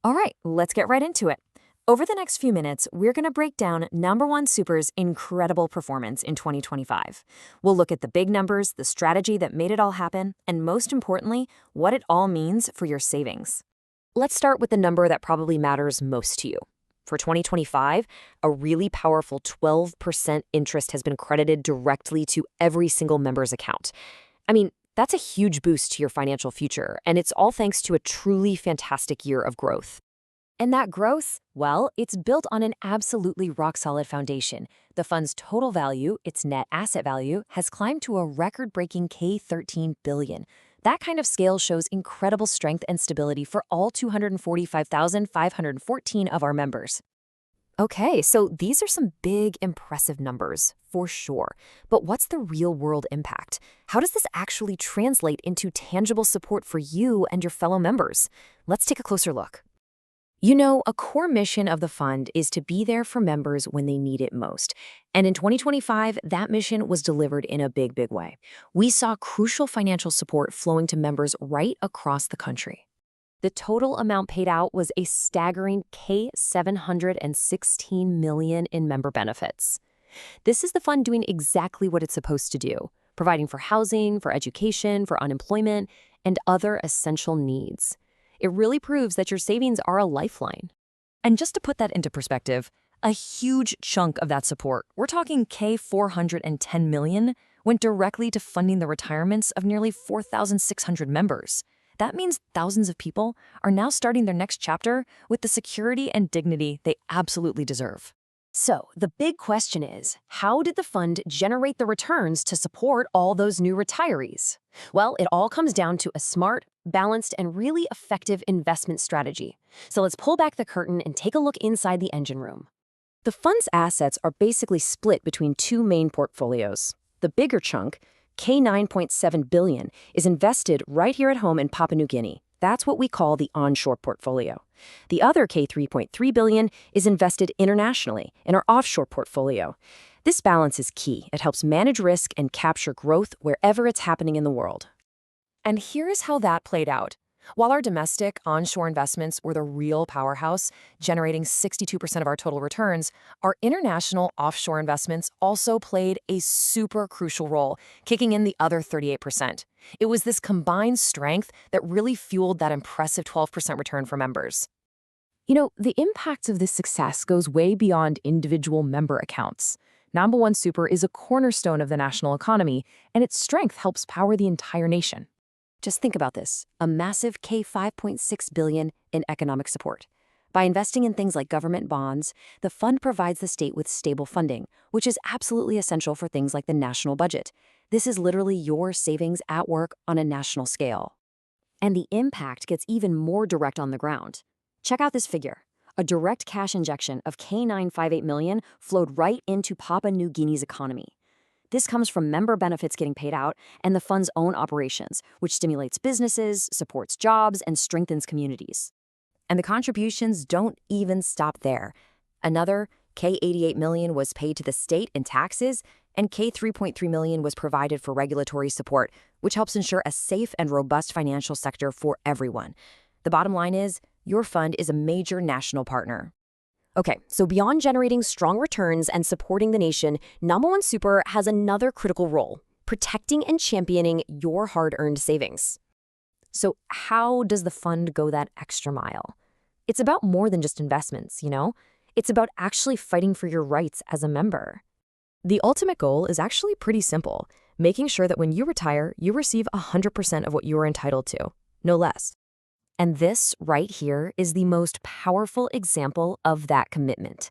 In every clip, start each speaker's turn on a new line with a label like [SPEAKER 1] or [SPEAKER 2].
[SPEAKER 1] All right, let's get right into it. Over the next few minutes, we're going to break down Nambawan Super's incredible performance in 2025. We'll look at the big numbers, the strategy that made it all happen, and most importantly, what it all means for your savings. Let's start with the number that probably matters most to you. For 2025, a really powerful 12% interest has been credited directly to every single member's account. I mean, that's a huge boost to your financial future, and it's all thanks to a truly fantastic year of growth. And that growth, well, it's built on an absolutely rock-solid foundation. The fund's total value, its net asset value, has climbed to a record-breaking K13 billion. That kind of scale shows incredible strength and stability for all 245,514 of our members. Okay, so these are some big, impressive numbers, for sure. But what's the real-world impact? How does this actually translate into tangible support for you and your fellow members? Let's take a closer look. You know, a core mission of the fund is to be there for members when they need it most. And in 2025, that mission was delivered in a big, big way. We saw crucial financial support flowing to members right across the country. The total amount paid out was a staggering K716 million in member benefits. This is the fund doing exactly what it's supposed to do, providing for housing, for education, for unemployment, and other essential needs. It really proves that your savings are a lifeline. And just to put that into perspective, a huge chunk of that support, we're talking K410 million, went directly to funding the retirements of nearly 4,600 members. That means thousands of people are now starting their next chapter with the security and dignity they absolutely deserve. So, the big question is, how did the fund generate the returns to support all those new retirees? Well, it all comes down to a smart, balanced, and really effective investment strategy. So let's pull back the curtain and take a look inside the engine room. The fund's assets are basically split between two main portfolios. The bigger chunk, K9.7 billion, is invested right here at home in Papua New Guinea. That's what we call the onshore portfolio. The other K3.3 billion is invested internationally in our offshore portfolio. This balance is key. It helps manage risk and capture growth wherever it's happening in the world. And here's how that played out. While our domestic onshore investments were the real powerhouse, generating 62% of our total returns, our international offshore investments also played a super crucial role, kicking in the other 38%. It was this combined strength that really fueled that impressive 12% return for members. You know, the impact of this success goes way beyond individual member accounts. Nambawan Super is a cornerstone of the national economy, and its strength helps power the entire nation. Just think about this, a massive K5.6 billion in economic support. By investing in things like government bonds, the fund provides the state with stable funding, which is absolutely essential for things like the national budget. This is literally your savings at work on a national scale. And the impact gets even more direct on the ground. Check out this figure. A direct cash injection of K958 million flowed right into Papua New Guinea's economy. This comes from member benefits getting paid out and the fund's own operations, which stimulates businesses, supports jobs, and strengthens communities. And the contributions don't even stop there. Another K88 million was paid to the state in taxes, and K3.3 million was provided for regulatory support, which helps ensure a safe and robust financial sector for everyone. The bottom line is, your fund is a major national partner. Okay, so beyond generating strong returns and supporting the nation, Nambawan Super has another critical role, protecting and championing your hard-earned savings. So how does the fund go that extra mile? It's about more than just investments, you know? It's about actually fighting for your rights as a member. The ultimate goal is actually pretty simple, making sure that when you retire, you receive 100% of what you are entitled to, no less. And this right here is the most powerful example of that commitment.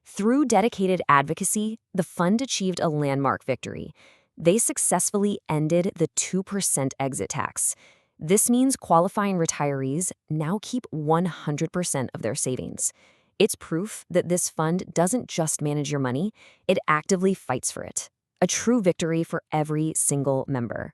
[SPEAKER 1] Through dedicated advocacy, the fund achieved a landmark victory. They successfully ended the 2% exit tax. This means qualifying retirees now keep 100% of their savings. It's proof that this fund doesn't just manage your money, it actively fights for it. A true victory for every single member.